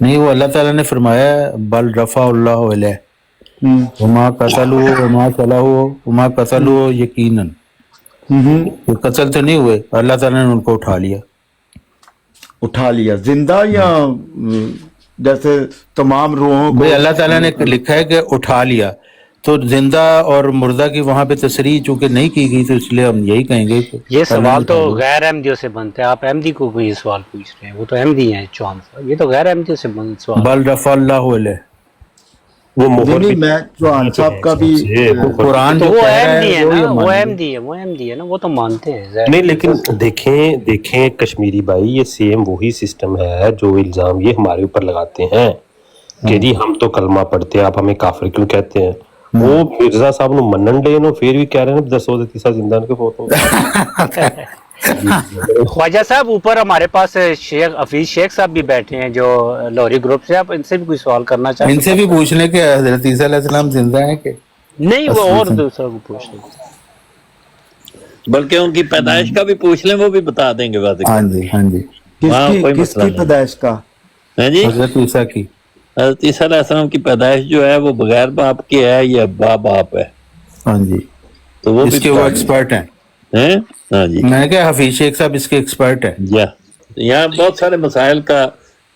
نہیں، وہ اللہ تعالیٰ نے فرمایا بل رفع اللہ علیہ وما قتلوا وما صلحوا وما قتلوا یقیناً، وہ قتل تو نہیں ہوئے، اللہ تعالیٰ نے ان کو اٹھا لیا زندہ یا جیسے تمام روحوں کو؟ بھئی اللہ تعالیٰ نے لکھا ہے کہ اٹھا لیا، تو زندہ اور مردہ کی وہاں پہ تصریح چونکہ نہیں کی گئی تو اس لیے ہم یہی کہیں گے کہ یہ سوال تو غیر احمدیوں سے بنتے ہیں، آپ احمدی کو کوئی سوال پوچھ رہے ہیں، وہ تو احمدی ہیں چوہان صاحب، یہ تو غیر احمدیوں سے بنتے سوال۔ بل رفع اللہ علیہ، وہ مہر نہیں میں چوہان صاحب کا بھی قرآن تو جو وہ کہہ رہا احمدی ہے ہے وہ نا، یہ وہ مانیں گے۔ احمدی ہے نا، وہ تو مانتے ہیں۔ نہیں، لیکن دیکھیں کشمیری بھائی، یہ سیم وہی سسٹم ہے جو الزام یہ ہمارے اوپر لگاتے ہیں کہ جی ہم تو کلمہ پڑھتے ہیں، آپ ہمیں کافر کیوں کہتے ہیں؟ وہ مرزا صاحب نو منن ڈے نو پھر بھی کہہ رہے ہیں دسو تیسا زندہ کے فوتو خواجہ صاحب اوپر ہمارے پاس شیخ حفیظ شیخ صاحب بھی بیٹھے ہیں جو لاہوری گروپ سے، آپ ان سے بھی کوئی سوال کرنا چاہتے ان سے بھی پوچھ لیں کہ حضرت عیسیٰ علیہ السلام زندہ ہیں کہ نہیں، وہ اور دوسرا کو پوچھ لیں۔ بلکہ ان کی پیدائش کا بھی پوچھ لیں، وہ بھی بتا دیں گے بات۔ ہاں جی ہاں جی، کس کی پیدائش کا؟ جی حضرت عیسیٰ کی، حضرت عیسیٰ علیہ السلام کی پیدائش جو ہے وہ بغیر باپ کے ہے یا باپ ہے؟ ہاں جی، تو وہ اس کے وہ ایکسپرٹ ہیں۔ ہاں جی، میں نے کہا حفیظ شیخ صاحب اس کے ایکسپرٹ ہیں۔ یہاں بہت سارے مسائل کا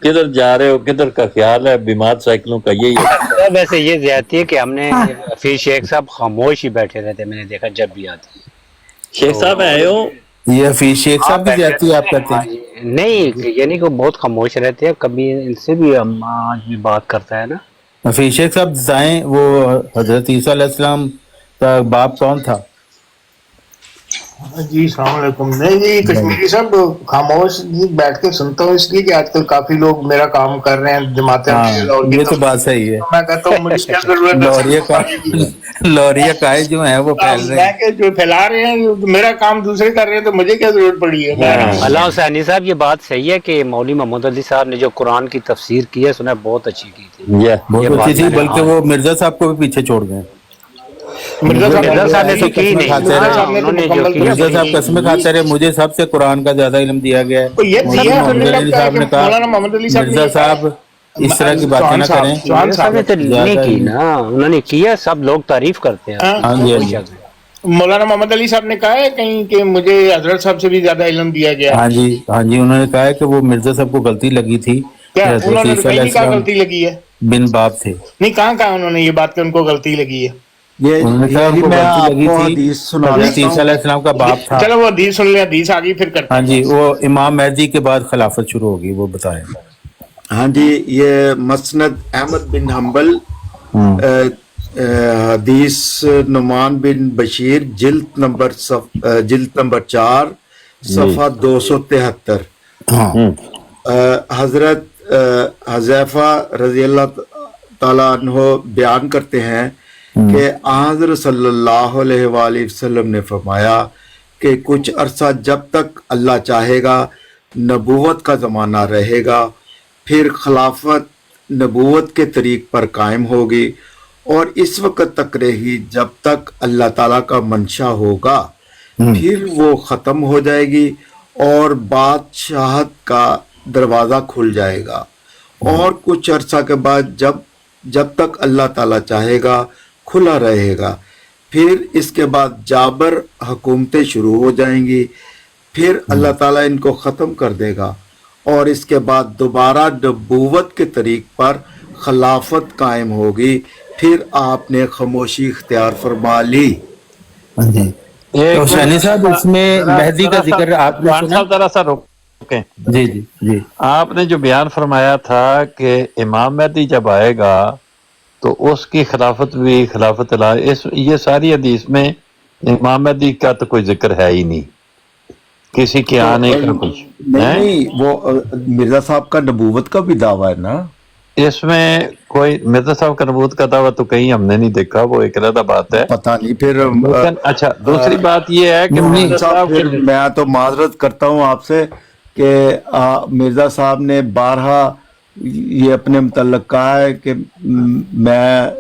کدھر جا رہے ہو کدھر کا خیال ہے، بیمار سائیکلوں کا یہی ہے۔ ویسے یہ زیادتی ہے کہ ہم نے حفیظ شیخ صاحب خاموش ہی بیٹھے رہتے، میں نے دیکھا جب بھی آتے ہیں۔ شیخ صاحب آئے ہو؟ یہ حفیظ شیخ صاحب بھی زیادتی آپ کہتے ہیں؟ نہیں، یعنی کہ بہت خاموش رہتے ہیں، کبھی ان سے بھی ہم آج بھی بات کرتا ہے نا۔ حفیظ شیخ صاحب بتائیں وہ حضرت عیسیٰ علیہ السلام کا باپ کون تھا؟ جی السلام علیکم۔ نہیں جی کشمیری صاحب خاموش بیٹھ کے سنتا ہوں اس لیے کہ آج کل کافی لوگ میرا کام کر رہے ہیں جماعتیں، یہ تو بات صحیح ہے، میں کہتا ہوں مجھے کیا ضرورت ہے، لوریہ قائد جو ہیں وہ پھیل رہے ہیں، جو پھیلا رہے ہیں میرا کام دوسرے کر رہے ہیں تو مجھے کیا ضرورت پڑی ہے؟ اللہ حسینی صاحب یہ بات صحیح ہے کہ مولوی محمد علی صاحب نے جو قرآن کی تفسیر کی ہے سنا بہت اچھی کی تھی، بہت اچھی تھی، بلکہ وہ مرزا صاحب کو بھی پیچھے چھوڑ گئے۔ مرزا صاحب نے تو کی نہیں، انہوں نے جو کیا مرزا صاحب قسمیں کھاتے رہے مجھے سب سے قرآن کا زیادہ علم دیا گیا ہے۔ یہ محمد علی صاحب نے کہا مرزا صاحب اس طرح کی باتیں نہ کریں۔ مرزا صاحب نے تو نہیں کی نا، انہوں نے کیا، سب لوگ تعریف کرتے ہیں۔ ہاں جی ہاں جی، مولانا محمد علی صاحب نے کہا ہے کہیں کہ مجھے حضرت صاحب سے بھی زیادہ علم دیا گیا۔ ہاں جی ہاں جی، انہوں نے کہا ہے کہ وہ مرزا صاحب کو غلطی لگی تھی کہ کیا حضرت انہوں نے عیسیٰ علیہ کہیں کہا السلام غلطی لگی ہے؟ بن باپ تھے۔ نہیں کہاں کہا انہوں نے یہ بات کہ ان کو غلطی لگی ہے؟ انہوں نے کہا ان کو میں غلطی آپ لگی کو تھی، حدیث سنا حضرت دیتا عیسیٰ علیہ السلام کا باپ تھا۔ چلو وہ حدیث سن لیں، حدیث آگئی پھر کرتے ہاں ہیں۔ جی، وہ امام مہدی کے بعد خلافت شروع ہوگی، وہ بتائیں۔ ہاں جی، یہ مسند احمد بن حنبل حدیث نعمان بن بشیر جلد نمبر 4 صفحہ 273۔ حضرت حذیفہ رضی اللہ تعالیٰ عنہ بیان کرتے ہیں کہ حضرت صلی اللہ علیہ وآلہ وسلم نے فرمایا کہ کچھ عرصہ جب تک اللہ چاہے گا نبوت کا زمانہ رہے گا، پھر خلافت نبوت کے طریق پر قائم ہوگی، اور اس وقت تک رہی جب تک اللہ تعالیٰ کا منشا ہوگا، پھر وہ ختم ہو جائے گی اور بادشاہت کا دروازہ کھل جائے گا، اور کچھ عرصہ کے بعد جب تک اللہ تعالیٰ چاہے گا کھلا رہے گا، پھر اس کے بعد جابر حکومتیں شروع ہو جائیں گی، پھر اللہ تعالیٰ ان کو ختم کر دے گا، اور اس کے بعد دوبارہ نبوت کے طریق پر خلافت قائم ہوگی، پھر آپ نے خاموشی اختیار فرما لی۔ تو حسینی صاحب اس میں مہدی کا ذکر آپ نے سنا؟ ذرا سا روکیں۔ جی جی جی، آپ نے جو بیان فرمایا تھا کہ امام مہدی جب آئے گا تو اس کی خلافت بھی خلافت یہ ساری حدیث میں امام مہدی کا تو کوئی ذکر ہے ہی نہیں، کسی کے آنے کا کچھ نہیں، وہ مرزا صاحب کا نبوت کا بھی دعویٰ ہے نا، اس میں کوئی مرزا صاحب کا نبوت کا دعویٰ تو کہیں ہم نے نہیں دیکھا، وہ ایک علیحدہ بات ہے، پتہ نہیں۔ پھر لیکن اچھا دوسری بات یہ ہے کہ مرزا صاحب پھر میں تو معذرت کرتا ہوں آپ سے کہ مرزا صاحب نے بارہا یہ اپنے متعلق کہا ہے کہ میں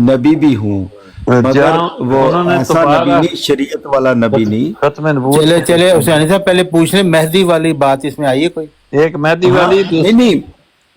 نبی بھی ہوں، مگر وہ ایسا نبی نہیں، شریعت والا نبی نہیں۔ ختم نبوت چلے حسینی صاحب پہلے پوچھ لیں مہدی والی بات اس میں آئی ہے کوئی؟ ایک مہدی والی نہیں،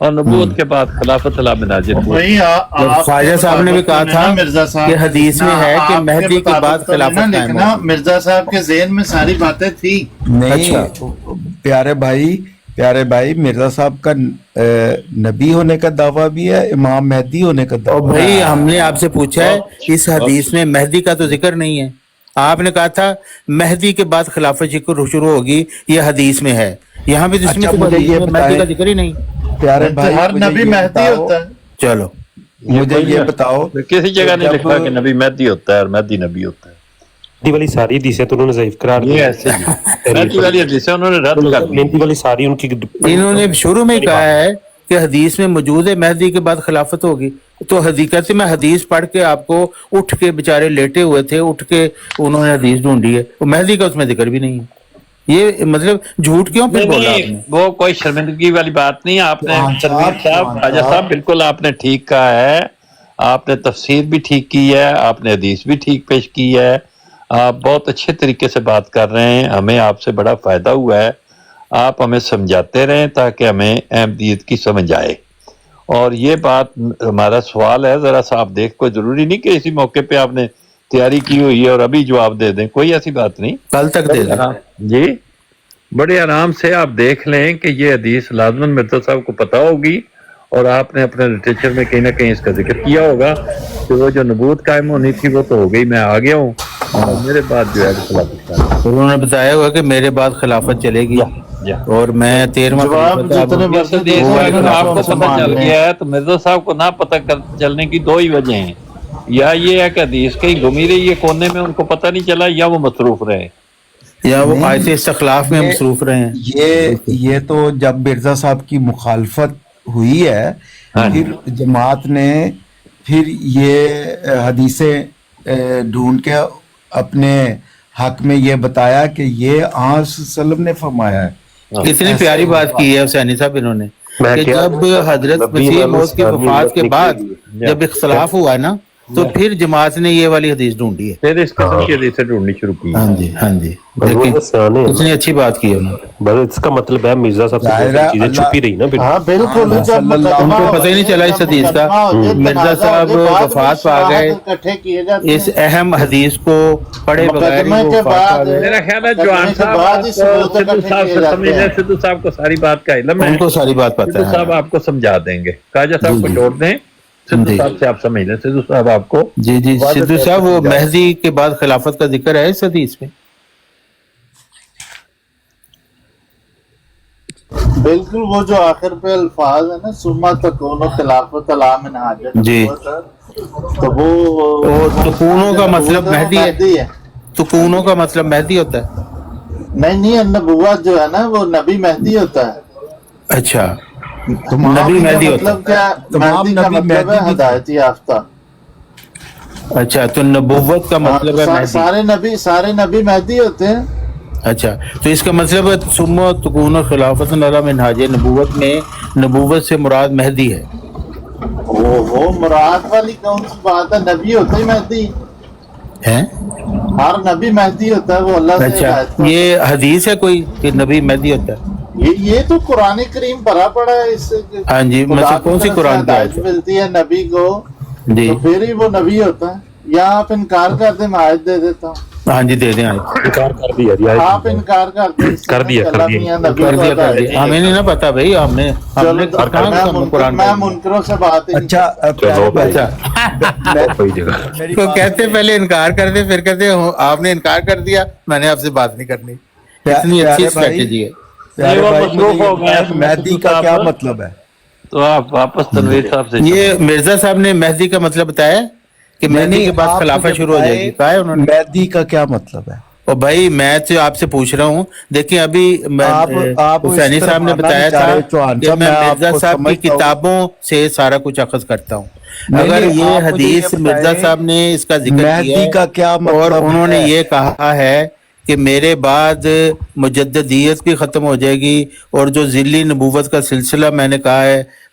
اور نبوت کے بعد خلافت اللہ میں نازل ہوئی۔ وہی خواجہ صاحب نے بھی کہا تھا مرزا صاحب کہ حدیث میں ہے کہ مہدی کے بعد خلافت قائم لیکن ہوگی۔ مرزا صاحب کے ذہن میں ساری باتیں تھی۔ نہیں پیارے بھائی مرزا صاحب کا نبی ہونے کا دعویٰ بھی ہے، امام مہدی ہونے کا اور دعویٰ بھائی ہم نے آپ سے پوچھا ہے اس حدیث میں مہدی کا تو ذکر نہیں ہے، آپ نے کہا تھا مہدی کے بعد خلافت شروع ہوگی، یہ حدیث میں ہے، یہاں بھی اس میں تو مجھے حدیث یہ میں مہدی بتائیں کا ذکر ہی نہیں۔ پیارے بھائی ہر مجھے نبی یہ مہدی بتاؤ- ہوتا ہے۔ چلو مجھے یہ بتاؤ کسی جگہ نہیں جب- لکھا کہ نبی مہدی ہوتا ہے اور مہدی نبی ہوتا ہے، مہدی والی ساری حدیثیں تو انہوں نے ضعیف قرار دی یہ ایسے ہی مہدی والی حدیثیں انہوں نے رد کر دی۔ مہدی والی ساری ان کی انہوں نے شروع میں کہا ہے کہ حدیث میں موجود ہے مہدی کے بعد خلافت ہوگی، تو حقیقت میں حدیث پڑھ کے آپ کو اٹھ کے بےچارے لیٹے ہوئے تھے، اٹھ کے انہوں نے حدیث ڈھونڈی ہے، وہ مہدی کا اس میں ذکر بھی نہیں ہے، یہ مطلب جھوٹ کیوں پھر بولا آپ نے؟ نہیں، وہ کوئی شرمندگی والی بات نہیں، آپ نے تنویر صاحب خواجہ صاحب بالکل آپ نے ٹھیک کہا ہے، آپ نے تفسیر بھی ٹھیک کی ہے، آپ نے حدیث بھی ٹھیک پیش کی ہے، آپ بہت اچھے طریقے سے بات کر رہے ہیں، ہمیں آپ سے بڑا فائدہ ہوا ہے، آپ ہمیں سمجھاتے رہیں تاکہ ہمیں احمدیت کی سمجھ آئے، اور یہ بات ہمارا سوال ہے ذرا سا آپ دیکھ، کوئی ضروری نہیں کہ اسی موقع پہ آپ نے تیاری کی ہوئی ہے اور ابھی جواب دے دیں، کوئی ایسی بات نہیں، کل تک دے دیں۔ جی بڑے آرام سے آپ دیکھ لیں کہ یہ حدیث لازماً مرزا صاحب کو پتا ہوگی، اور آپ نے اپنے لٹریچر میں کہیں نہ کہیں اس کا ذکر کیا ہوگا کہ وہ جو نبوت قائم ہونی تھی وہ تو ہو گئی، میں آ گیا ہوں اور میرے بعد جو ہے خلافت قائم ہوگی۔ انہوں نے بتایا ہوا کہ میرے بعد خلافت چلے گی اور میں 13واں جواب خلیفہ تھا۔ جتنے اس حدیث میں اگر آپ کو پتہ چل گیا ہے تو مرزا صاحب کو نہ پتہ چلنے کی دو ہی وجہ ہیں، یا یہ ہے کہ حدیث کہیں گھومی رہی ہے کونے میں ان کو پتہ نہیں چلا، یا وہ مصروف رہے۔ یا وہ آیت استخلاف میں مصروف رہے ہیں۔ یہ تو جب مرزا صاحب کی مخالفت ہوئی ہے پھر جماعت نے پھر یہ حدیثیں ڈھونڈ کے اپنے حق میں یہ بتایا کہ یہ آن وسلم نے فرمایا ہے۔ اتنی پیاری بات کی ہے حسینی صاحب انہوں نے کہ جب حضرت نبی مسیح علیہ موت کی السلام وفات کے نکلے بعد گی۔ جب اختلاف ہوا ہے نا تو پھر جماعت نے یہ والی حدیث ڈھونڈی ہے۔ پھر اس قسم کی حدیثیں ڈھونڈنی شروع کی۔ ہاں جی ہاں جی، بس وہ دیکھیں سیانے ہیں اتنی اچھی بات کی ہے انہوں نے۔ بس اس کا مطلب ہے مرزا صاحب سے بہت ساری چیزیں چھپی رہی نا پھر۔ ہاں بالکل، جب ان کو پتہ ہی نہیں چلا اس حدیث کا، مرزا صاحب وفات پا گئے، اس اہم حدیث کو پڑھے بغیر ہی وہ وفات پا گئے۔ میرا خیال ہے جوان صاحب آپ کو سدھو صاحب سے سمجھنے، سدھو صاحب کو ساری بات کا علم ہے، ان کو ساری بات پتہ سدھو صاحب ہے۔ آپ کو سمجھا دیں گے، خواجہ صاحب کو جی۔ جوڑ دیں، سدھو جی۔ صاحب سے آپ سمجھ لیں، سدھو صاحب آپ کو جی جی سدھو صاحب وہ مہدی کے بعد خلافت کا ذکر ہے اس حدیث میں؟ بالکل، وہ جو آخر پہ الفاظ ہے نا سما تکون خلافت علام حاجت، جی۔ تو وہ تکونوں کا مطلب مہدی ہے، تکونوں کا مطلب مہدی ہوتا ہے؟ نہیں، نبوت جو ہے نا وہ نبی مہدی ہوتا ہے۔ اچھا نبی مہدی ہوتا مطلب کیا؟ تمام مہدی کا نبی مطلب ہے مہدی ہدایت یافتہ۔ ہے۔ اچھا تو نبوت کا مطلب ہے مہدی۔ سارے نبی مہدی ہوتے ہیں۔ اچھا تو اس کا مطلب ہے سمو تکون خلافت اللہ من حاج، نبوت میں نبوت سے مراد مہدی ہے۔ وہ مراد والی کون سی بات ہے؟ نبی ہوتے ہی مہدی، ہیں؟ ہر نبی مہدی ہوتا ہے، وہ اللہ سے اچھا ہدایت پاتا ہے۔ یہ حدیث ہے کوئی کہ نبی مہدی ہوتا ہے؟ یہ تو قرآن کریم بھرا پڑا ہے اس سے۔ ہاں جی، خدا مطلب کی کون سی طرف سے قرآن کی ہدایت آیت ہے؟ ملتی ہے نبی کو، جی تو پھر ہی وہ نبی ہوتا ہے۔ یا آپ انکار کر دیں، میں آیت دے دیتا ہوں۔ ہاں جی دے دیں آیت۔ انکار کر دیا جی، آپ انکار کرتے ہیں، کر دیا، کر اللہ دیا۔ میاں نبی کر کو دیا ہدایت کر دیا، ہمیں نہیں نا پتا بھائی، ہم نے چلو تو کہاں سے ہم نے قرآن میں منکروں سے بات ہی نہیں اچھا چلو بھائی، اچھا کوئی جگہ تو کہتے پہلے انکار کر دے، پھر کہتے آپ نے انکار کر دیا، میں نے آپ سے بات نہیں کرنی۔ اتنی اچھی اسٹریٹجی ہے۔ پیارے وہ بھائی مصروف مجھے یہ ہو گئے بتائیں، مہدی کا کیا مطلب ہے؟ تو آپ واپس تنویر صاحب سے یہ مرزا صاحب نے مہدی کا مطلب بتایا کہ مہدی کے بعد آپ خلافت مجھے شروع ہو جائے گی، بتائیں، کہا ہے انہوں نے؟ مہدی کا کیا مطلب ہے؟ اور بھائی میں تو آپ سے پوچھ رہا ہوں، دیکھیں ابھی آپ اس حسینی طرف صاحب نے آنا بتایا نہیں چاہ تھا رہے چوہان کہ صاحب، میں آپ مرزا کو صاحب کی سمجھتا ہوں۔ کتابوں سے سارا کچھ اخذ کرتا ہوں۔ نہیں، اگر نہیں، یہ آپ مجھے حدیث یہ مرزا بتائیں، صاحب نے اس کا ذکر کیا مہدی ہے کا کیا اور مطلب انہوں نے ہے؟ یہ کہا ہے کہ میرے بعد مجددیت بھی ختم ہو جائے گی، اور جو ذلی نبوت کا سلسلہ میں نے کہا ہے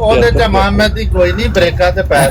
ਉਹਦੇ ਚ ਇਮਾਮ ਮਹਿਦੀ ਕੋਈ ਨਹੀਂ, ਬ੍ਰੇਕਾਂ ਤੇ ਪੈਰ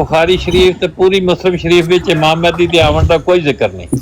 ਬੁਖਾਰੀ ਸ਼ਰੀਫ ਤੇ ਪੂਰੀ ਮੁਸਲਿਮ ਸ਼ਰੀਫ ਵਿੱਚ ਇਮਾਮ ਮਹਿਦੀ ਦੇ ਆਉਣ ਦਾ ਕੋਈ ਜ਼ਿਕਰ ਨਹੀਂ।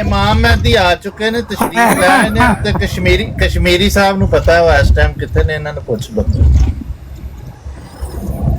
ਇਮਾਮ ਮਹਿਦੀ ਆ ਚੁੱਕੇ ਨੇ, ਤਸ਼ਰੀਫ ਲੈ ਆਏ ਨੇ ਤੇ ਕਸ਼ਮੀਰੀ ਸਾਹਿਬ ਨੂੰ ਪਤਾ ਹੈ ਉਹ ਇਸ ਟਾਈਮ ਕਿੱਥੇ ਨੇ, ਇਹਨਾਂ ਨੂੰ ਪੁੱਛ ਲਓ।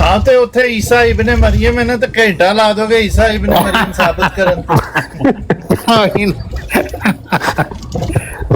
ਹਾਂ ਤੇ ਉੱਥੇ ਈਸਾ ਇਬਨ ਮਰੀਮ ਹੈ ਨਾ, ਤੇ ਘੰਟਾ ਲਾ ਦੋਗੇ ਈਸਾ ਇਬਨ ਮਰੀਮ ਸਾਬਤ ਕਰਨ ਤੇ।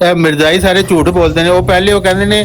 ਇਹ ਮਿਰਜ਼ਾਈ ਸਾਰੇ ਝੂਠ ਬੋਲਦੇ ਨੇ। ਉਹ ਪਹਿਲੇ ਉਹ ਕਹਿੰਦੇ ਨੇ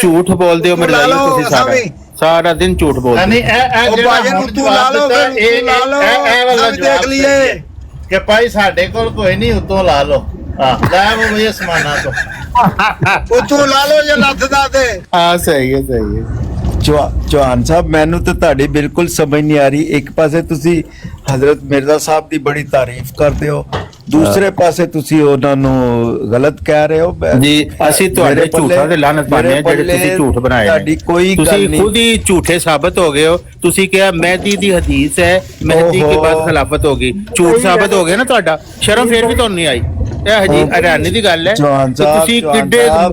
ਝੂਠ ਬੋਲਦੇ ਹੋ ਮਿਰਜ਼ਾਈ ਤੁਸੀਂ ਸਾਰਾ ਸਾਰਾ ਦਿਨ ਝੂਠ ਬੋਲਦੇ ਯਾਨੀ ਇਹ ਉਹ ਜਿਹੜਾ ਭਾਈਜਾਨ ਹੁਣ ਤੂੰ ਲਾ ਜਵਾਬ ਲਓ, ਦਿੱਤਾ, ਫਿਰ ਤੂੰ ਲਾ ਲਓ, ਇਹ ਵਾਲਾ ਅਸੀਂ ਜਵਾਬ ਦੇਖ ਲਈਏ। ਕਿ ਭਾਈ ਸਾਡੇ ਕੋਲ ਕੋਈ ਨਹੀਂ, ਉਤੋਂ ਲਾ ਲਓ। ਹਾਂ ਲੈ ਉਹ ਵੀ ਅਸਮਾਨਾਂ ਤੋਂ। ਉਹ ਤੂੰ ਲਾ ਲਓ ਜੇ ਲੱਥ ਦਾ ਤੇ। ਹਾਂ ਸਹੀ ਹੈ ਸਹੀ ਹੈ। ਚੌਹਾਨ ਸਾਹਿਬ, ਮੈਨੂੰ ਤਾਂ ਤੁਹਾਡੀ ਬਿਲਕੁਲ ਸਮਝ ਨਹੀਂ ਆ ਰਹੀ। ਇੱਕ ਪਾਸੇ ਤੁਸੀਂ ਹਜ਼ਰਤ ਮਿਰਜ਼ਾ ਸਾਹਿਬ ਦੀ ਬੜੀ ਤਾਰੀਫ ਕਰਦੇ ਹੋ, ਦੂਸਰੇ ਪਾਸੇ ਤੁਸੀਂ ਉਹਨਾਂ ਨੂੰ ਗਲਤ ਕਹਿ ਰਹੇ ਹੋ। ਜੀ ਅਸੀਂ ਤੁਹਾਡੇ ਮੇਰੇ ਪੱਲੇ- ਝੂਠਾਂ ਤੇ ਲਾਨਤ ਪਾਉਂਦੇ ਹਾਂ ਜਿਹੜੇ ਮੇਰੇ ਤੁਸੀਂ ਝੂਠ ਬਣਾਏ ਤੁਹਾਡੀ ਨੇ। ਕੋਈ ਗੱਲ ਤੁਸੀਂ ਨਹੀਂ। ਖੁਦ ਹੀ ਝੂਠੇ ਸਾਬਤ ਹੋ ਗਏ ਹੋ। ਤੁਸੀਂ ਕਿਹਾ ਮਹਿਦੀ ਦੀ ਹਦੀਸ ਹੈ, ਮਹਿਦੀ ਕੇ ਓਹੋ। ਬਾਅਦ ਖਿਲਾਫਤ ਹੋਗੀ। ਝੂਠ ਸਾਬਤ ਹੋ ਗਿਆ ਨਾ ਤੁਹਾਡਾ। ਸ਼ਰਮ ਫੇਰ ਵੀ ਤੁਹਾਨੂੰ ਨਹੀਂ ਆਈ। ਇਹ ਹਜੀ ਹੈਰਾਨੀ ਦੀ ਗੱਲ ਹੈ ਚੌਹਾਨ ਕਿ ਸਾਹਿਬ, ਤੁਸੀਂ ਚੌਹਾਨ ਕਿੱਡੇ ਸਾਹਿਬ,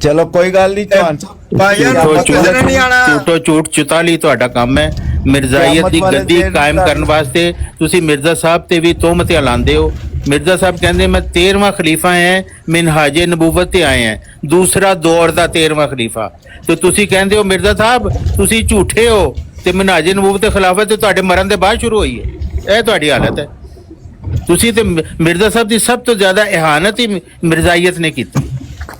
ਚਲੋ ਕੋਈ ਗੱਲ ਨਹੀਂ ਚੌਹਾਨ ਸਾਹਿਬ। ਭਾਈਜਾਨ ਝੂਠੋ ਕਿਸੇ ਨੇ ਨਹੀਂ ਆਣਾ। ਝੂਠੋ ਝੂਠ ਚੁਤਾਲੀ ਤੁਹਾਡਾ ਕੰਮ ਹੈ। ਮਿਰਜ਼ਾਈਅਤ ਦੀ ਕਿਆਮਤ ਵਾਲੇ ਗੱਦੀ ਦਿਨ ਕਾਇਮ ਕਰਨ ਵਾਸਤੇ ਤੁਸੀਂ ਮਿਰਜ਼ਾ ਸਾਹਿਬ ਤੇ ਵੀ ਤੋਹਮਤਾਂ ਲਾਉਂਦੇ ਹੋ। ਮਿਰਜ਼ਾ ਸਾਹਿਬ ਕਹਿੰਦੇ ਮੈਂ 13ਵਾਂ ਖਲੀਫਾ ਹੈ, ਮਿਨਹਾਜੇ ਨਬੂਵਤ ਤੇ ਆਏ ਹੈ, ਦੂਸਰਾ ਦੌਰ ਦਾ 13ਵਾਂ ਖਲੀਫਾ। ਤੇ ਤੁਸੀਂ ਕਹਿੰਦੇ ਹੋ ਮਿਰਜ਼ਾ ਸਾਹਿਬ ਤੁਸੀਂ ਝੂਠੇ ਹੋ ਤੇ ਮਿਨਹਾਜੇ ਨਬੂਵਤ ਤੇ ਖਿਲਾਫਤ ਤੇ ਤੁਹਾਡੇ ਮਰਨ ਦੇ ਬਾਅਦ ਸ਼ੁਰੂ ਹੋਈ ਹੈ। ਇਹ ਤੁਹਾਡੀ ਹਾਲਤ ਹੈ। ਤੁਸੀਂ ਤੇ ਮਿਰਜ਼ਾ ਸਾਹਿਬ ਦੀ ਸਭ ਤੋਂ ਜ਼ਿਆਦਾ ਇਹਾਨਤ ਹੀ ਮਿਰਜ਼ਾਈਅਤ ਨੇ ਕੀਤੀ।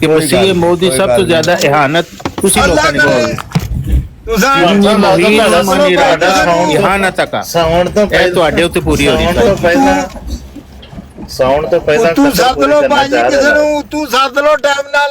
ਕਿ ਕੋਈ ਮਸੀਹ ਗੱਲ ਮੌਦ ਦੀ ਨਹੀਂ, ਸਭ ਕੋਈ ਤੋਂ ਗੱਲ ਜ਼ਿਆਦਾ ਇਹਾਨਤ ਤੁਸੀਂ ਅੱਲਾਹ ਲੋਕਾਂ ਨੇ ਕਰੇ ਕੀਤੀ। ਤੁਸੀਂ ਇਹਾਨਤ ਤੱਕ ਸਾਉਣ ਤੋਂ ਇਹ ਤੁਹਾਡੇ ਉੱਤੇ ਪੂਰੀ ਹੋ ਰਹੀ ਸਾਉਣ ਹੈ। ਤੋਂ ਪਹਿਲਾਂ ਸਾਉਣ ਤੋਂ ਪਹਿਲਾਂ ਤੂੰ ਕਤਲ ਸੱਦ ਕੋਈ ਲੋ ਕਰਨਾ ਭਾਜੀ ਚਾਹ ਕਿਸੇ ਰਿਹਾ। ਨੂੰ, ਤੂੰ ਸੱਦ ਲੋ ਟਾਈਮ ਨਾਲ।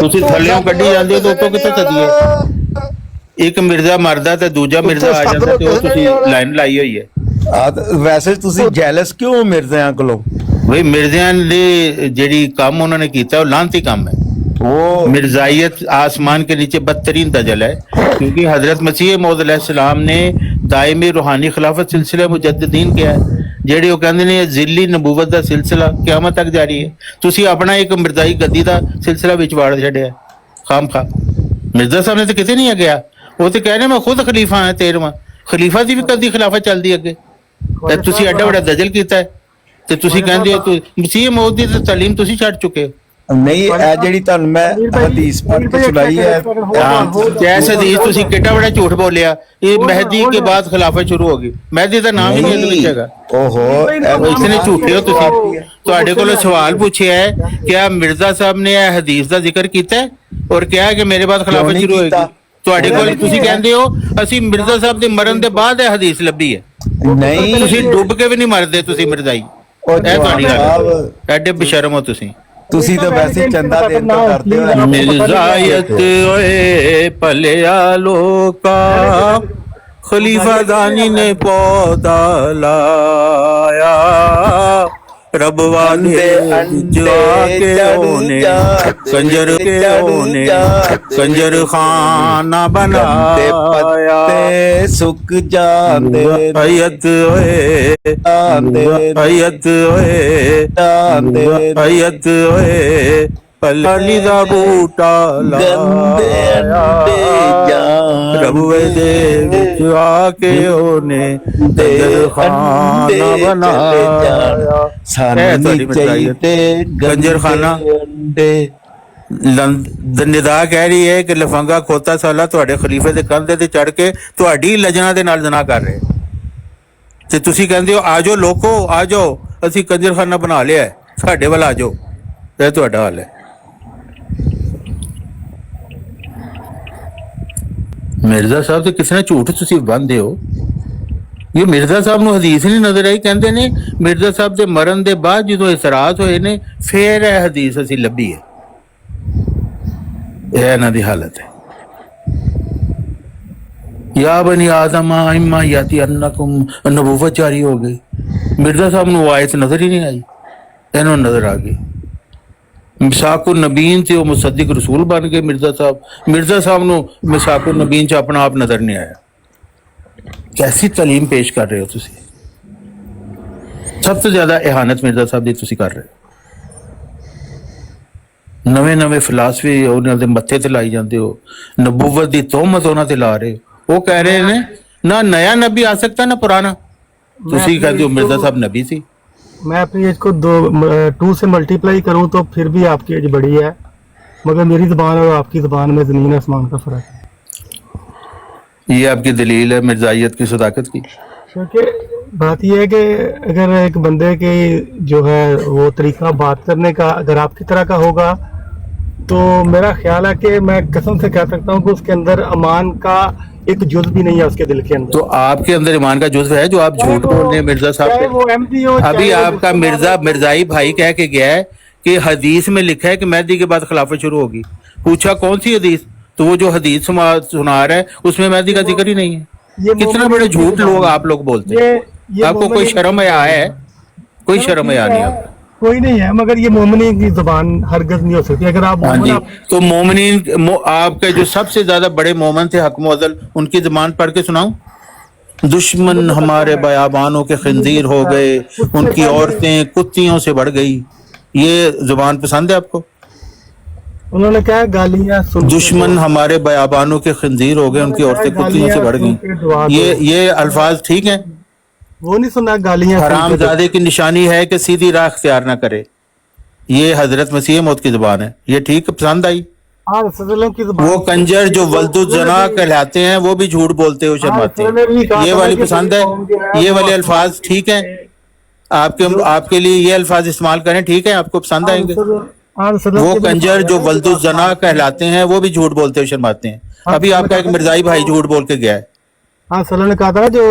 ਤੁਸੀਂ ਥੱਲੇੋਂ ਕੱਢੀ ਜਾਂਦੇ ਹੋ ਤਾਂ ਉੱਤੋਂ ਕਿੱਥੋਂ ਸੱਦੀਏ? ਇੱਕ ਮਿਰਜ਼ਾ ਮਰਦਾ ਤੇ ਦੂਜਾ ਮਿਰਜ਼ਾ ਆ ਜਾਂਦਾ ਤੇ ਉਹ ਤੁਸੀਂ ਲਾਈਨ ਲਾਈ ਹੋਈ ਹੈ। ਵੈਸੇ ਤੁਸੀਂ ਜੈਲਸ ਕਿਉਂ ਹੋ ਮਿਰਜ਼ਿਆਂ ਕੋਲੋਂ? ਬਈ ਮਿਰਜ਼ਿਆਂ ਦੇ ਜਿਹੜੀ ਕੰਮ ਉਹਨਾਂ ਨੇ ਕੀਤਾ ਉਹ ਲਾਂਤੀ ਕੰਮ ਹੈ। وہ مرزائیت آسمان کے نیچے بدترین دجل ہے، کیونکہ حضرت مسیح موعود علیہ السلام نے دائمی روحانی خلافت سلسلہ مجددین کیا ہے، ਜਿਹੜੇ ਉਹ ਕਹਿੰਦੇ ਨੇ ਜ਼ਿੱਲੀ ਨਬੂਵਤ ਦਾ ਸਿਲਸਿਲਾ ਕਿਆਮਤ ਤੱਕ ਜਾਰੀ ਹੈ। ਤੁਸੀਂ ਆਪਣਾ ਇੱਕ ਮਿਰਜ਼ਾਈ ਗੱਦੀ ਦਾ ਸਿਲਸਿਲਾ ਵਿੱਚ ਵਾੜ ਛੱਡਿਆ ਖਾਮ ਖਾ। ਮਿਰਜ਼ਾ ਸਾਹਿਬ ਨੇ ਤਾਂ ਕਿਤੇ ਨਹੀਂ ਗਿਆ, ਉਹ ਤੇ ਕਹਿ ਰਹੇ ਮੈਂ ਖੁਦ ਖਲੀਫਾ ਹਾਂ 13ਵਾਂ, ਖਲੀਫਾ ਦੀ ਵੀ ਕਦੀ ਖਿਲਾਫਤ ਚੱਲਦੀ ਅੱਗੇ। ਤੇ ਤੁਸੀਂ ਐਡਾ ਵੱਡਾ ਦਜਲ ਕੀਤਾ ਹੈ ਤੇ ਤੁਸੀਂ ਕਹਿੰਦੇ ਹੋ ਮਸੀਹ ਮੌਤ ਦੀ ਤਾਲੀਮ ਤੁਸੀਂ ਛੱਡ ਚੁੱਕੇ ਹੋ। ਨਹੀਂ, ਇਹ ਜਿਹੜੀ ਤੁਹਾਨੂੰ ਮੈਂ ਹਦੀਸ ਪੜ੍ਹ ਕੇ ਸੁਣਾਈ ਹੈ, جیسے حدیث تسی کٹا بڑا جھوٹ بولیا، یہ مہدی کے بعد خلافت شروع ہوگی، مہدی دا نام ہی نہیں لکھے گا۔ اوہو اتنے جھوٹے ہو تسی۔ تواڈے کولوں سوال پوچھیا ہے کیا مرزا صاحب نے یہ حدیث دا ذکر کیتا ہے اور کیا ہے کہ میرے بعد خلافت شروع ہوئے گی؟ تواڈے کول تسی کہندے ہو اسی مرزا صاحب دے مرن دے بعد یہ حدیث لبھی ہے، نہیں تسی ڈوب کے بھی نہیں مردے تسی مرزائی۔ اے تواڈی گل ہے، ایڈے بشرم ہو تسی۔ ਤੁਸੀਂ ਤਾਂ ਵੈਸੇ ਹੀ ਚੰਦਾ ਦੇਣ ਤੋਂ ਕਰਦੇ ਹੋ۔ مرزایت اے پلیا لوکا خلیفہ دانی نے پودا لایا، رب والے جا کے اونے کنجر کے اونے کنجر خانہ بنایا، ਸੁੱਕ ਜਾਂਦੇ ایت ہوئے ایت ہوئے ایت ہوئے پلی دا بوٹا لایا، ربوے دے وچ آ کے اونے کنجر خانہ بنایا۔ ਸਾਨੂੰ ਚਾਹੀਦੇ کنجر خانہ ندا کہہ رہی ہے کہ لفنگا کھوتا سالا تواڈے خلیفے دے کندھے تے چڑھ کے تواڈی لجنا دے نال زنا کر رہے تے تسی کہندے ہو آ جاؤ لوکو آ جاؤ اسی کنجر خانہ بنا لیا ہے، ساڈے ول آ جاؤ۔ یہ تہاڈا حال ہے۔ مرزا صاحب تے کس نے جھوٹ تسی بندے ہو؟ یہ مرزا صاحب نو حدیث نہیں نظر آئی، کہندے نے مرزا صاحب دے مرن دے بعد جدوں اعتراض ہوئے نے پھر یہ حدیث اسی لبھی ہے۔ یہ انہاں دی حالت ہے۔ یا بنی آدم اما یاتی انکم، نبوت جاری ہو گئی، مرزا صاحب نو آیت نظر ہی نہیں آئی، انہوں نظر آ گئی۔ مساق النبین تھے وہ مصدق رسول بن گئے مرزا صاحب، مرزا صاحب نو مساق النبین چ اپنا آپ نظر نہیں آیا۔ کیسی تعلیم پیش کر رہے ہو تسی؟ سب سے زیادہ اہانت مرزا صاحب دی تسی کر رہے ہو۔ نویں نویں فلاسفی انہاں دے متھے تے لائی جاندے ہو، نبوت دی تہمت انہاں تے لا رہے ہو۔ وہ کہہ رہے ہیں نہ نیا نبی آ سکتا نہ پرانا، تسی کہتے ہو مرزا صاحب نبی تھی۔ میں اپنی ایج کو 2 سے ملٹیپلائی کروں تو پھر بھی آپ کی ایج بڑی ہے، مگر میری زبان اور آپ کی زبان میں زمین آسمان کا فرق ہے۔ یہ آپ کی دلیل ہے مرزائیت کی صداقت کی؟ کیونکہ بات یہ ہے کہ اگر ایک بندے کی جو ہے وہ طریقہ بات کرنے کا اگر آپ کی طرح کا ہوگا تو میرا خیال ہے کہ میں قسم سے کہہ سکتا ہوں کہ اس کے اندر امان کا ایک جزو بھی نہیں ہے اس کے دل کے اندر۔ تو آپ کے اندر ایمان کا جزو ہے جو آپ جھوٹ بول رہے ہیں مرزا صاحب چاہے وہ MD ہو، ابھی آپ کا مرزائی بھائی کہہ کے گیا ہے کہ حدیث میں لکھا ہے کہ مہدی کے بعد خلافت شروع ہوگی۔ پوچھا کون سی حدیث؟ تو وہ جو حدیث سنا رہا ہے اس میں مہدی کا ذکر ہی نہیں ہے۔ کتنا بڑے جھوٹ لوگ آپ لوگ بولتے ہیں۔ آپ کو کوئی شرم حیا ہے؟ کوئی شرم حیا نہیں آپ کو؟ کوئی نہیں ہے، مگر یہ مومنین کی زبان ہرگز نہیں ہو سکتی۔ اگر آپ ہاں جی، تو مومنین آپ کے جو سب سے زیادہ بڑے مومن تھے حق معضل، ان کی زبان پڑھ کے سناؤں؟ دشمن ہمارے بیابانوں کے خنزیر ہو گئے، ان کی عورتیں کتیوں سے بڑھ گئی، یہ زبان پسند ہے آپ کو؟ انہوں نے کہا گالیاں دشمن ہمارے بیابانوں کے خنزیر ہو گئے، ان کی عورتیں کتیوں سے بڑھ گئیں، یہ الفاظ ٹھیک ہیں؟ وہ نہیں سنا گالیاں حرام زادے کی نشانی ہے کہ سیدھی راہ اختیار نہ کرے، یہ حضرت مسیح موعود کی زبان ہے، یہ ٹھیک پسند آئی؟ وہ کنجر جو ولد الزنا کہلاتے ہیں وہ بھی جھوٹ بولتے ہو شرماتے ہیں، یہ والی پسند ہے؟ یہ والے الفاظ ٹھیک ہیں آپ کے لیے؟ یہ الفاظ استعمال کریں ٹھیک ہے؟ آپ کو پسند آئیں گے؟ وہ کنجر جو ولد الزنا کہلاتے ہیں وہ بھی جھوٹ بولتے ہو شرماتے ہیں۔ ابھی آپ کا ایک مرزائی بھائی جھوٹ بول کے گیا ہے، نے کہا تھا جو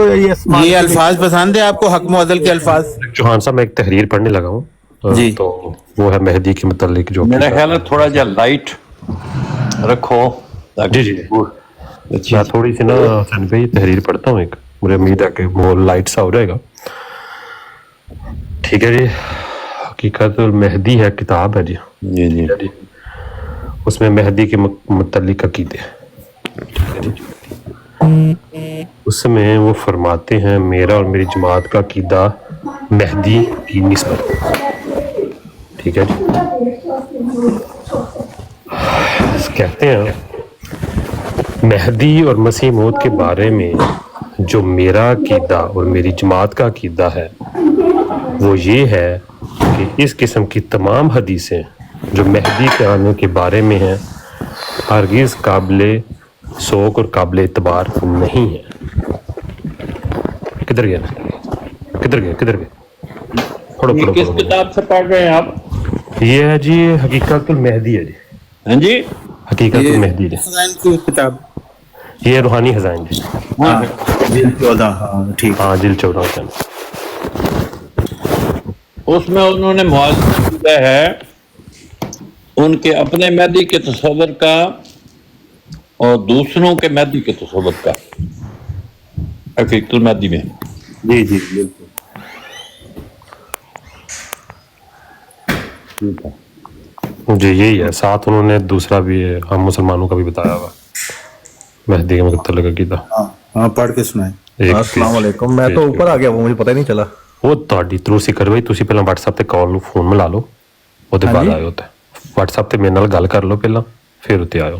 یہ الفاظ پسند ہے آپ کو حق معضل کے الفاظ؟ چوہان صاحب میں ایک تحریر پڑھنے لگا ہوں جی، تو وہ ہے مہدی کے متعلق جو میرا خیال ہے تھوڑا جا لائٹ رکھو۔ جی میں تھوڑی سی نا حسین بھائی تحریر پڑھتا ہوں ایک، مجھے امید ہے کہ وہ لائٹ سا ہو جائے گا۔ ٹھیک ہے جی، حقیقت المہدی ہے کتاب ہے جی، اس میں مہدی کے متعلق عقیدے اس میں وہ فرماتے ہیں میرا اور میری جماعت کا عقیدہ مہدی کی نسبت، ٹھیک ہے جی. کہتے ہیں مہدی اور مسیح موعود کے بارے میں جو میرا عقیدہ اور میری جماعت کا عقیدہ ہے وہ یہ ہے کہ اس قسم کی تمام حدیثیں جو مہدی کے آنے کے بارے میں ہیں ہرگز قابل سوق اور قابل اعتبار نہیں ہیں. کدھر گیا یہ کس کتاب سے پڑھ رہے ہیں آپ؟ یہ ہے جی حقیقت المہدی ہے جی. ہاں جی، حقیقت المہدی جی، کی کتاب یہ روحانی خزائن جی. جلد 14. ٹھیک. ہاں جلد 14 کے اس میں انہوں نے موازنہ کیا ہے ان کے اپنے مہدی کے تصور کا اور دوسروں کے مہدی کے تصور کا حقیقت المہدی میں. جی جی بالکل. جی یہی ہے. ساتھ انہوں نے دوسرا بھی ہم مسلمانوں کا بھی بتایا ہوا مہدی کے متعلق عقیدہ. ہاں پڑھ کے سنائیں. السلام علیکم. میں تو اوپر آ گیا وہ مجھے پتہ ہی نہیں چلا. وہ ਤੁਹਾਡੀ ਥਰੂ ਸੀ ਕਰਵਾਈ ਤੁਸੀਂ ਪਹਿਲਾਂ WhatsApp ਤੇ ਕਾਲ ਨੂੰ ਫੋਨ ਮਿਲਾ ਲਓ ਉਹਦੇ ਬਾਅਦ ਆਇਓ ਤੇ WhatsApp ਤੇ ਮੇਰੇ ਨਾਲ ਗੱਲ ਕਰ ਲਓ ਪਹਿਲਾਂ ਫਿਰ ਉੱਤੇ ਆਇਓ.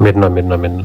ਮੇਰੇ ਨਾਲ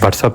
WhatsApp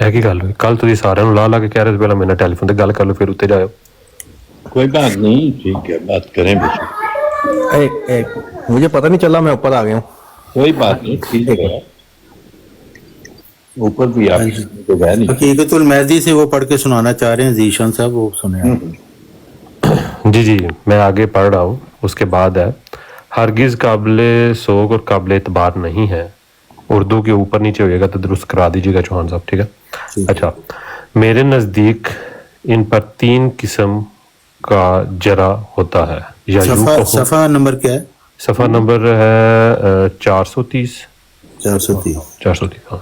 ਇਹ ਕੀ ਗੱਲ ਹੋਈ? ਕੱਲ ਤੁਸੀਂ ਸਾਰਿਆਂ ਨੂੰ ਲਾ ਕੇ ਕਹਿ ਰਹੇ ਸੀ ਪਹਿਲਾਂ ਮੇਰੇ ਨਾਲ ਟੈਲੀਫੋਨ ਤੇ ਗੱਲ ਕਰ ਲਓ ਫਿਰ ਉੱਤੇ ਜਾਇਓ. کوئی بات نہیں، ٹھیک ہے، بات کریں بے مجھے پتہ نہیں چلا میں اوپر آ گیا ہوں. کوئی بات نہیں، ٹھیک ہے. اوپر بھی آپ تو ہے نہیں. حقیقت المہدی سے وہ پڑھ کے سنانا چاہ رہے ہیں ذیشان صاحب، وہ سنیں. جی میں آگے پڑھ رہا ہوں. اس کے بعد ہے ہرگز قابل سوگ اور قابل اعتبار نہیں ہے. اردو کے اوپر نیچے ہوئے گا تو درست کرا دیجیے گا چوہان صاحب، ٹھیک ہے. اچھا، میرے نزدیک ان پر 3 قسم کا جرا ہوتا ہے. یا صفحہ نمبر کیا ہے؟ صفحہ نمبر ہے 430 ہاں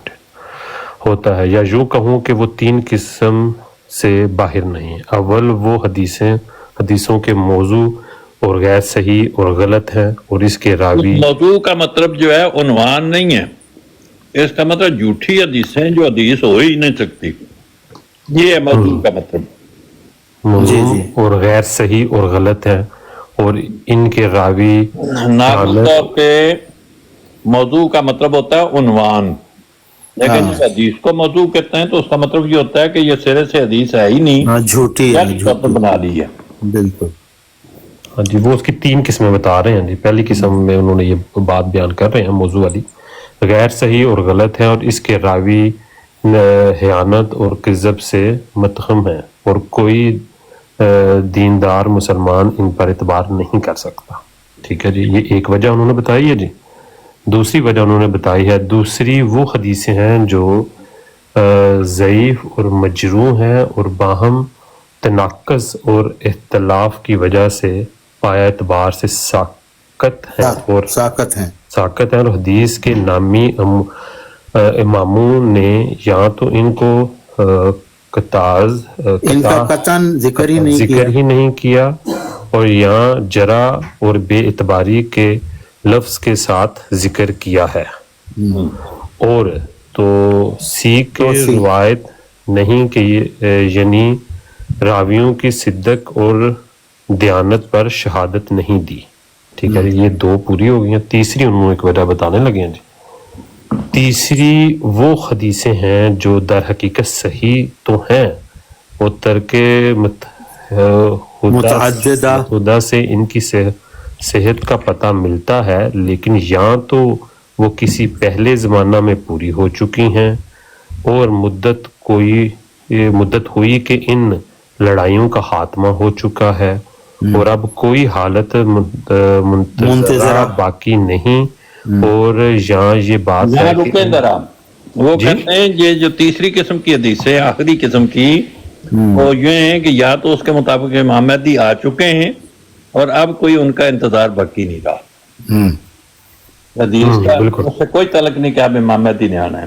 ہوتا ہے. یا یوں کہوں کہ وہ 3 قسم سے باہر نہیں. اول وہ حدیثوں کے موضوع اور غیر صحیح اور غلط ہیں اور اس کے راوی. موضوع کا مطلب جو ہے عنوان نہیں ہے، اس کا مطلب جھوٹی حدیثیں جو حدیث ہو ہی نہیں سکتی، یہ ہے موضوع کا مطلب. موضوع اور غیر صحیح اور غلط ہیں اور ان کے راوی. ناقص طور پہ موضوع کا مطلب ہوتا ہے عنوان، لیکن جس حدیث کو موضوع کہتے ہیں تو اس کا مطلب یہ ہوتا ہے کہ یہ سرے سے حدیث ہے ہی نہیں، جھوٹی بنا لی ہے. بالکل. ہاں جی، وہ اس کی 3 قسمیں بتا رہے ہیں جی. پہلی قسم میں انہوں نے یہ بات بیان کر رہے ہیں موضوع والی، غیر صحیح اور غلط ہے اور اس کے راوی خیانت اور کذب سے متہم ہیں اور کوئی دیندار مسلمان ان پر اعتبار نہیں کر سکتا. ٹھیک ہے جی، یہ ایک وجہ انہوں نے بتائی ہے جی. دوسری وجہ انہوں نے بتائی ہے دوسری وہ حدیثیں ہیں جو ضعیف اور مجروح ہیں اور باہم تناقض اور اختلاف کی وجہ سے پایا اعتبار سے ساقط ہیں اور حدیث کے نامی اماموں نے یا تو ان کو قطعاً ذکر ہی نہیں کیا اور یا جرا اور بے اعتباری کے لفظ کے ساتھ ذکر کیا ہے. اور تو سیکھ کے روایت نہیں کہ یعنی راویوں کی صدق اور دیانت پر شہادت نہیں دی. ٹھیک ہے، یہ 2 پوری ہو گئی ہیں. تیسری انہوں نے ایک وجہ بتانے لگے ہیں جی. تیسری وہ حدیثیں ہیں جو در حقیقت صحیح تو ہیں، وہ ترک خدا سے ان کی صحت کا پتہ ملتا ہے، لیکن یا تو وہ کسی پہلے زمانہ میں پوری ہو چکی ہیں اور مدت ہوئی کہ ان لڑائیوں کا خاتمہ ہو چکا ہے اور اب کوئی حالت منتظرہ باقی نہیں. اور یہاں یہ بات ہے وہ کہتے ہیں یہ جو تیسری قسم کی حدیث ہے، آخری قسم کی، وہ یہ ہیں کہ یا تو اس کے مطابق امام مہدی آ چکے ہیں اور اب کوئی ان کا انتظار باقی نہیں رہا. حدیث کا اس سے کوئی تعلق نہیں کہ اب امام مہدی نے آنا ہے.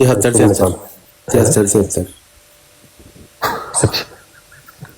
73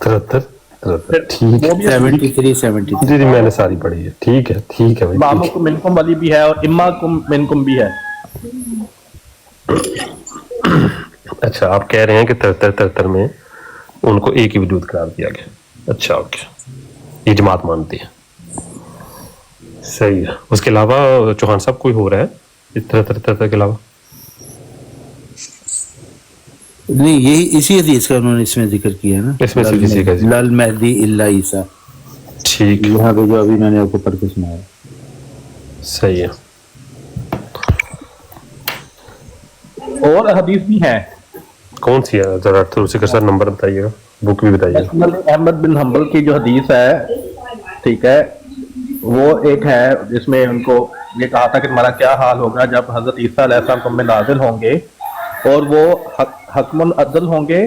73 ٹھیک ہے 73 73 جی میں نے ساری پڑھی ہے. ٹھیک ہے بھائی. امامکم منکم والی بھی ہے اور اماکم منکم بھی ہے. اچھا آپ کہہ رہے ہیں کہ 73 میں ان کو ایک ہی وجود قرار دیا گیا. اچھا اوکے یہ جماعت مانتی ہے. صحیح ہے. اس کے علاوہ چوہان صاحب کوئی ہو رہا ہے 73 کے علاوہ؟ نہیں یہی اسی حدیث کا انہوں نے اس میں ذکر کیا ہے نا, اس میں سے کسی کا لال مہدی الا عیسیٰ. ٹھیک یہاں پہ جو ابھی میں نے آپ کو پڑھ کے سنایا. صحیح ہے. اور حدیث بھی ہیں. کون سی ہے ذرا ذکر سر نمبر بتائیے گا, بک بھی بتائیے گا. احمد بن حنبل کی جو حدیث ہے ٹھیک ہے وہ ایک ہے جس میں ان کو یہ کہا تھا کہ تمہارا کیا حال ہوگا جب حضرت عیسیٰ علیہ السلام تم میں نازل ہوں گے اور وہ حکم العدل ہوں گے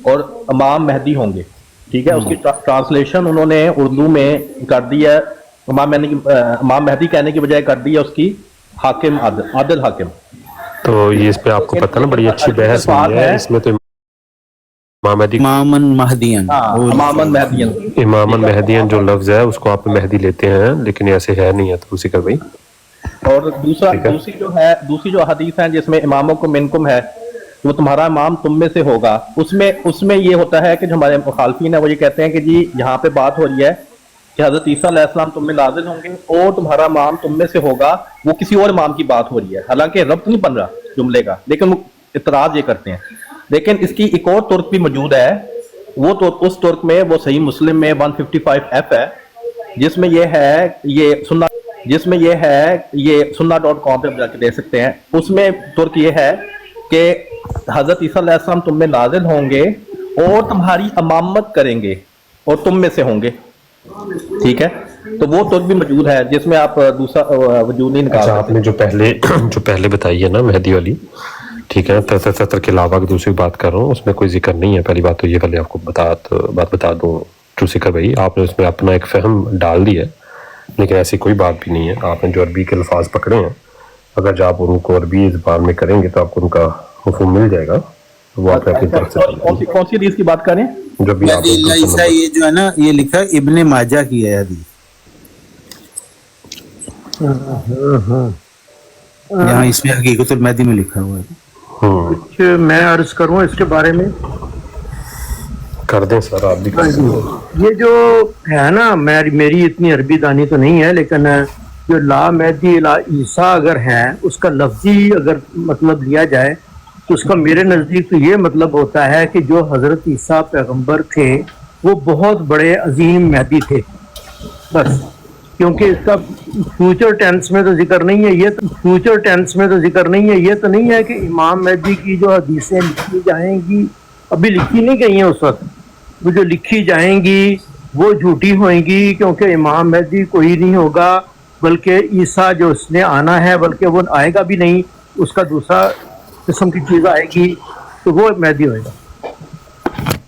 اور امام مہدی ہوں گے. ٹھیک ہے, اس کی ٹرانسلیشن انہوں نے اردو میں کر دی ہے, امام مہدی کہنے کی بجائے کر دی ہے اس کی حاکم عادل حاکم. تو یہ اس پہ آپ کو پتہ نا بڑی اچھی بحث ہوئی ہے اس میں. تو امامن مہدین جو لفظ ہے اس کو آپ مہدی لیتے ہیں لیکن ایسے ہے نہیں ہے. تو اسی کا بھائی. اور دوسری جو حدیث ہے جس میں اماموں کو منکم ہے وہ تمہارا امام تم میں سے ہوگا, اس میں یہ ہوتا ہے کہ جو ہمارے مخالفین ہیں وہ یہ کہتے ہیں کہ جی یہاں پہ بات ہو رہی ہے کہ حضرت عیسیٰ علیہ السلام تم میں نازل ہوں گے اور تمہارا امام تم میں سے ہوگا, وہ کسی اور امام کی بات ہو رہی ہے. حالانکہ ربط نہیں بن رہا جملے کا, لیکن اعتراض یہ کرتے ہیں. لیکن اس کی ایک اور ترک بھی موجود ہے, وہ اس ترک میں وہ صحیح مسلم میں 155F ہے جس میں یہ ہے یہ sunna.com پہ جا کے دے سکتے ہیں. اس میں ترک یہ ہے کہ حضرت عیسیٰ علیہ السلام تم میں نازل ہوں گے اور تمہاری امامت کریں گے اور تم میں سے ہوں گے. ٹھیک ہے, تو وہ ترک بھی موجود ہے جس میں آپ دوسرا وجود نہیں نکال. آپ نے جو پہلے بتائی ہے نا مہدی والی, ٹھیک ہے 73 کے علاوہ کی دوسری بات کر رہا ہوں, اس میں کوئی ذکر نہیں ہے. پہلی بات تو یہ پہلے آپ کو بات بتا دوں ٹروسیکر بھائی, آپ نے اس میں اپنا ایک فہم ڈال دیا ہے لیکن ایسی کوئی بات بھی نہیں ہے. آپ نے جو عربی کے الفاظ پکڑے ہیں اگر جو آپ ان کو عربی زبان میں کریں گے تو آپ کو ان کا مفہوم مل جائے گا. وہ آپ اپنی طرف سے کون سی حدیث کی بات کریں جو بھی آپ یہ جو ہے نا یہ لکھا ابن ماجہ کی ہے حدیث. یہاں اس میں حقیقت المہدی میں لکھا ہوا ہے. کچھ میں عرض کروں اس کے بارے میں, کر دیں سر آپ بھی کر دیں. یہ جو ہے نا میری اتنی عربی دانی تو نہیں ہے لیکن جو لا مہدی لا عیسیٰ اگر ہے اس کا لفظی اگر مطلب لیا جائے تو اس کا میرے نزدیک تو یہ مطلب ہوتا ہے کہ جو حضرت عیسیٰ پیغمبر تھے وہ بہت بڑے عظیم مہدی تھے بس, کیونکہ اس کا فیوچر ٹینس میں تو ذکر نہیں ہے. یہ تو نہیں ہے کہ امام مہدی کی جو حدیثیں لکھی جائیں گی ابھی لکھی نہیں گئی ہیں اس وقت, وہ جو لکھی جائیں گی وہ جھوٹی ہوئیں گی کیونکہ امام مہدی کوئی نہیں ہوگا بلکہ عیسیٰ جو اس نے آنا ہے, بلکہ وہ آئے گا بھی نہیں, اس کا دوسرا قسم کی چیز آئے گی تو وہ مہدی ہوئے گا.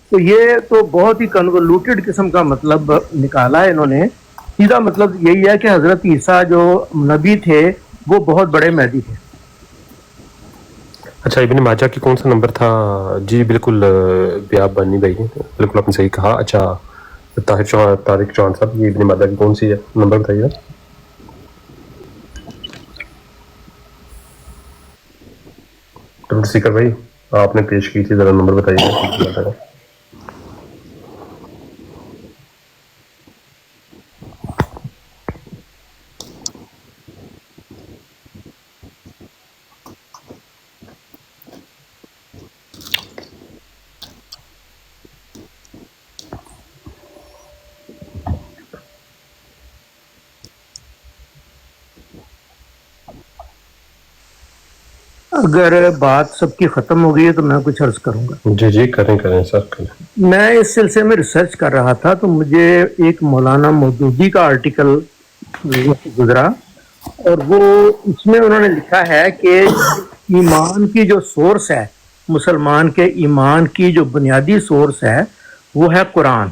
تو یہ تو بہت ہی کنولوٹڈ قسم کا مطلب نکالا ہے انہوں نے. سیدھا مطلب یہی ہے کہ حضرت عیسیٰ جو نبی تھے وہ بہت بڑے مہدی تھے. اچھا ابن ماجہ کی کون سا نمبر تھا؟ جی بالکل بیاب بانی بھائی بالکل آپ نے صحیح کہا. اچھا طارق چوہان صاحب یہ ابن ماجہ کی کون سی ہے نمبر بتائیے. سیکر بھائی آپ نے پیش کی تھی ذرا نمبر بتائیے. اگر بات سب کی ختم ہو گئی ہے تو میں کچھ عرض کروں گا. جی کریں سر کریں. میں اس سلسلے میں ریسرچ کر رہا تھا تو مجھے ایک مولانا مودودی کا آرٹیکل گزرا اور وہ اس میں انہوں نے لکھا ہے کہ ایمان کی جو سورس ہے, مسلمان کے ایمان کی جو بنیادی سورس ہے وہ ہے قرآن.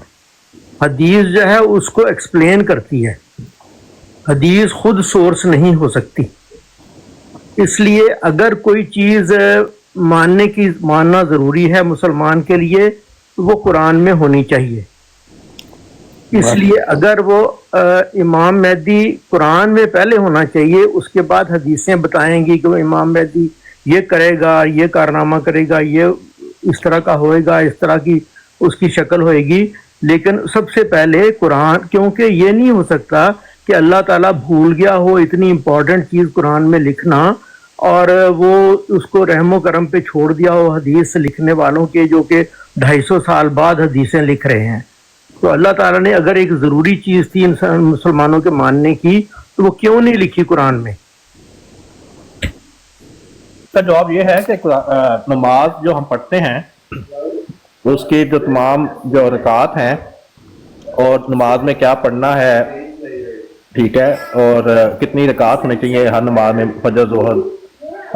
حدیث جو ہے اس کو ایکسپلین کرتی ہے, حدیث خود سورس نہیں ہو سکتی. اس لیے اگر کوئی چیز ماننا ضروری ہے مسلمان کے لیے تو وہ قرآن میں ہونی چاہیے. اس لیے اگر وہ امام مہدی قرآن میں پہلے ہونا چاہیے، اس کے بعد حدیثیں بتائیں گی کہ وہ امام مہدی یہ کرے گا، یہ کارنامہ کرے گا، یہ اس طرح کا ہوئے گا، اس طرح کی اس کی شکل ہوئے گی. لیکن سب سے پہلے قرآن، کیونکہ یہ نہیں ہو سکتا کہ اللہ تعالیٰ بھول گیا ہو اتنی امپورٹنٹ چیز قرآن میں لکھنا اور وہ اس کو رحم و کرم پہ چھوڑ دیا ہو حدیث لکھنے والوں کے، جو کہ 250 سال بعد حدیثیں لکھ رہے ہیں. تو اللہ تعالیٰ نے اگر ایک ضروری چیز تھی مسلمانوں کے ماننے کی تو وہ کیوں نہیں لکھی قرآن میں؟ اس کا جواب یہ ہے کہ نماز جو ہم پڑھتے ہیں اس کی جو تمام جو رکعات ہیں اور نماز میں کیا پڑھنا ہے، ٹھیک ہے، اور کتنی رکعات ہونی چاہیے ہر نماز میں، فجر، ظہر،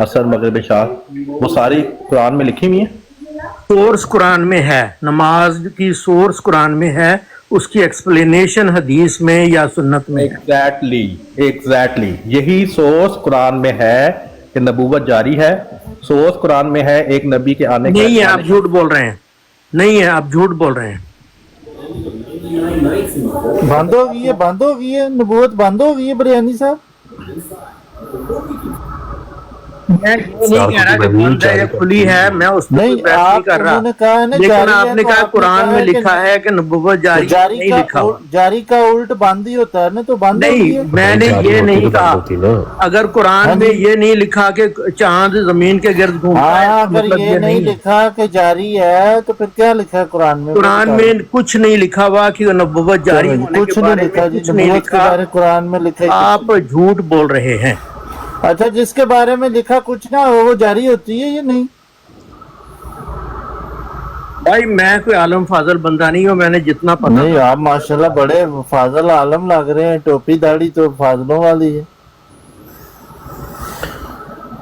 عصر، مغرب، عشاء، وہ ساری قرآن میں لکھی ہوئی ہیں. سورس قرآن میں ہے، نماز کی سورس قرآن میں ہے، اس کی ایکسپلینیشن حدیث میں یا سنت میں. ایگزیکٹلی یہی سورس قرآن میں ہے کہ نبوت جاری ہے، سورس قرآن میں ہے ایک نبی کے آنے کا. نہیں ہے، آپ جھوٹ بول رہے ہیں، نہیں ہے، آپ جھوٹ بول رہے ہیں. بند ہو گئی ہے نبوت، بند ہو گئی ہے بریانی صاحب. میں یہ نہیں کہہ رہا کہ بند ہے یا کھلی ہے، میں اس پہ نہیں، بحث نہیں کر رہا، لیکن آپ نے کہا قرآن میں لکھا ہے کہ نبوت جاری نہیں لکھا ہوا. جاری کا الٹ بند ہی ہوتا ہے نا، تو بند نہیں، میں نے یہ نہیں کہا. اگر قرآن میں یہ نہیں لکھا کہ چاند زمین کے گرد گھومتا ہے، اگر یہ نہیں لکھا کہ جاری ہے تو پھر کیا لکھا ہے قرآن میں؟ قرآن میں کچھ نہیں لکھا ہوا کہ نبوت جاری ہونے کے بارے میں کچھ نہیں لکھا. قرآن میں لکھا، آپ جھوٹ بول رہے ہیں. اچھا، جس کے بارے میں لکھا کچھ نہ ہو وہ جاری ہوتی ہے یا نہیں؟ بھائی میں کوئی عالم فاضل بندہ نہیں ہوں، میں نے جتنا پتا. نہیں، آپ ماشاءاللہ بڑے فاضل عالم لگ رہے ہیں، ٹوپی داڑھی تو فاضلوں والی ہے.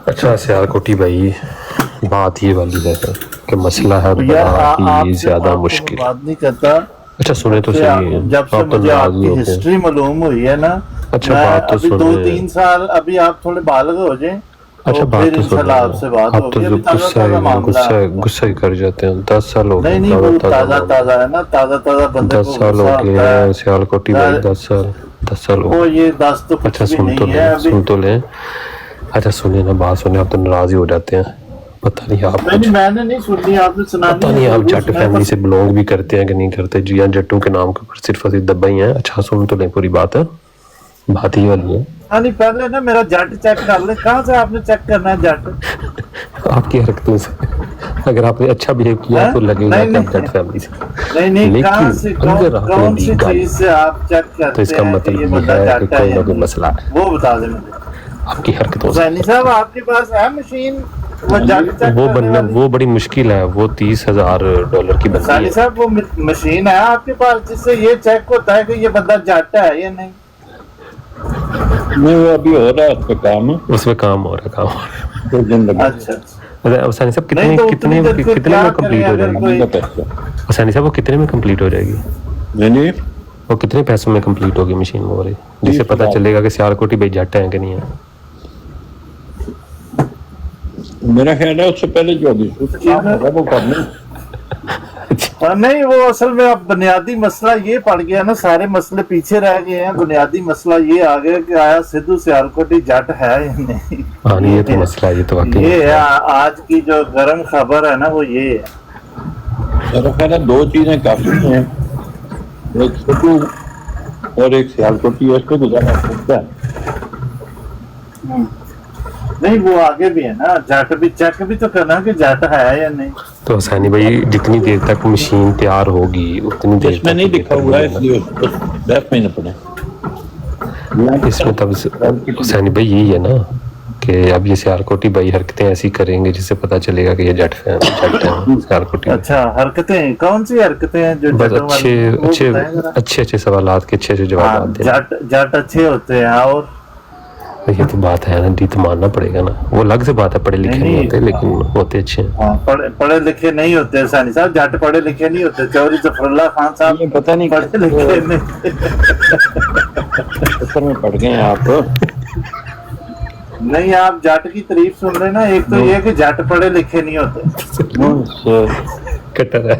اچھا سیالکوٹی بھائی، بات یہ والی ہے کہ مسئلہ ہے بڑا ہی زیادہ مشکل. بات نہیں کرتا. اچھا سنے تو صحیح، جب سے مجھے آپ کی ہسٹری معلوم ہوئی ہے نا، اچھا بات تو ابھی 2-3 سال، ابھی آپ تھوڑے بالغ ہو جائیں. اچھا بات تو سن، آپ تو غصہ ہی کر جاتے ہیں. 10 سال ہو گئے، نہیں، تازہ ہے نا، تازہ بندے 10 سال ہو گئے ہیں سیالکوٹی بھائی، 10 سال ہو گئے. یہ 10 تو اچھا سن تو لیں. اچھا سنیں نا، بات سنیں، آپ تو ناراض ہی ہو جاتے ہیں. پتہ نہیں آپ، میں نے نہیں سنی، آپ نے سنا. پتہ نہیں آپ جٹ فیملی سے بلونگ بھی کرتے ہیں کہ نہیں کرتے جی، یا جٹوں کے نام کے اوپر صرف دبا ہی ہیں. اچھا سن تو لیں، پوری بات ہے، بات ہی والی ہے. نہیں، پہلے نا میرا جٹ چیک کر لیں. کہاں سے آپ نے چیک کرنا ہے جٹ؟ آپ کی حرکتوں سے اگر آپ نے اچھا بہیو کیا تو لگے گا کہ آپ جٹ فیملی سے. نہیں، کہاں سے، کون سی چیز سے آپ چیک کرتے ہیں؟ تو اس کا مطلب یہ ہے کہ کوئی نہ کوئی مسئلہ ہے. وہ بتا دیں مجھے آپ کی حرکتوں سے. حسینی صاحب، آپ کے پاس ہے مشین وہ بڑی مشکل ہے، وہ $30,000 کی بنتی حسینی ہے. صاحب، وہ مشین ہے آپ کے پاس جس سے یہ چیک ہوتا ہے کہ یہ بندہ جٹ ہے یا نہیں؟ وہ ابھی ہو رہا ہے اس پہ کام، اس میں کام ہو رہا ہے. اچھا، حسینی صاحب کتنے میں کمپلیٹ ہو جائے گی؟ حسینی صاحب وہ کتنے میں کمپلیٹ ہو جائے گی؟ وہ کتنے پیسوں میں کمپلیٹ ہوگی مشین وہ رہی، جس سے پتہ چلے گا کہ سیالکوٹی بھائی جٹ ہیں کہ نہیں ہے؟ میرا خیال ہے اس سے پہلے جو ابھی وہ کرنا. نہیں، وہ اصل میں اب بنیادی مسئلہ یہ پڑ گیا نا، سارے مسئلے پیچھے رہ گئے ہیں. بنیادی مسئلہ یہ آ گیا کہ آیا سدھو سیالکوٹی جٹ ہے یا نہیں. ہاں نہیں، یہ تو مسئلہ ہے، یہ تو واقعی یہ ہے آج کی جو گرم خبر ہے نا، وہ یہ ہے. میرا خیال ہے 2 چیزیں کافی ہیں، ایک سدھو اور ایک سیالکوٹی، اس کو گزارا سکتا ہے. نہیں، وہ آگے بھی ہے نا، جٹ بھی چیک بھی تو کرنا کہ جٹ ہے یا نہیں. تو حسینی بھائی جتنی دیر تک مشین تیار ہوگی اتنی دیر اس میں نہیں لکھا ہوا ہے، اس لیے بحث میں نہ پڑے. اس میں تب حسینی بھائی یہی ہے نا کہ اب یہ سیالکوٹی بھائی حرکتیں ایسی کریں گے جس سے پتہ چلے گا کہ یہ جٹ ہیں سیالکوٹی. اچھا، حرکتیں کون سی حرکتیں ہیں جو بس اچھے سوالات کے اچھے جوابات دیں. جٹ اچھے ہوتے ہیں، اور یہ تو بات ہے نا جی، تو ماننا پڑے گا نا. وہ الگ سے بات ہے، پڑھے لکھے نہیں ہوتے لیکن ہوتے اچھے ہیں. پڑھے لکھے نہیں ہوتے حسینی صاحب، جٹ پڑھے لکھے نہیں ہوتے. چوہدری ظفر اللہ خان صاحب پتہ نہیں پڑھے لکھے نہیں. میں پڑھ گئے ہیں آپ. نہیں، آپ جٹ کی تعریف سن رہے نا. ایک تو یہ کہ جٹ پڑھے لکھے نہیں ہوتے، کٹر ہے.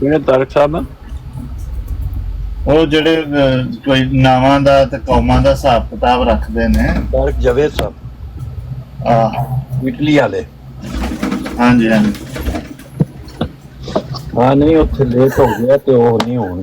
ਕਿਹਨੇ ਤਾਰਕ ਸਾਹਿਬ ਆ? ਉਹ ਜਿਹੜੇ ਕੋਈ ਨਾਵਾਂ ਦਾ ਤੇ ਕੌਮਾਂ ਦਾ ਹਿਸਾਬ ਕਿਤਾਬ ਰੱਖਦੇ ਨੇ। ਤਾਰਕ ਜਵੇਦ ਸਾਹਿਬ, ਆਹ ਇਟਲੀ ਵਾਲੇ। ਹਾਂਜੀ ਹਾਂਜੀ ਹਾਂ ਨਹੀਂ ਉੱਥੇ ਲੇਟ ਹੋ ਗਿਆ ਤੇ ਉਹ ਨਹੀਂ ਹੋਣ।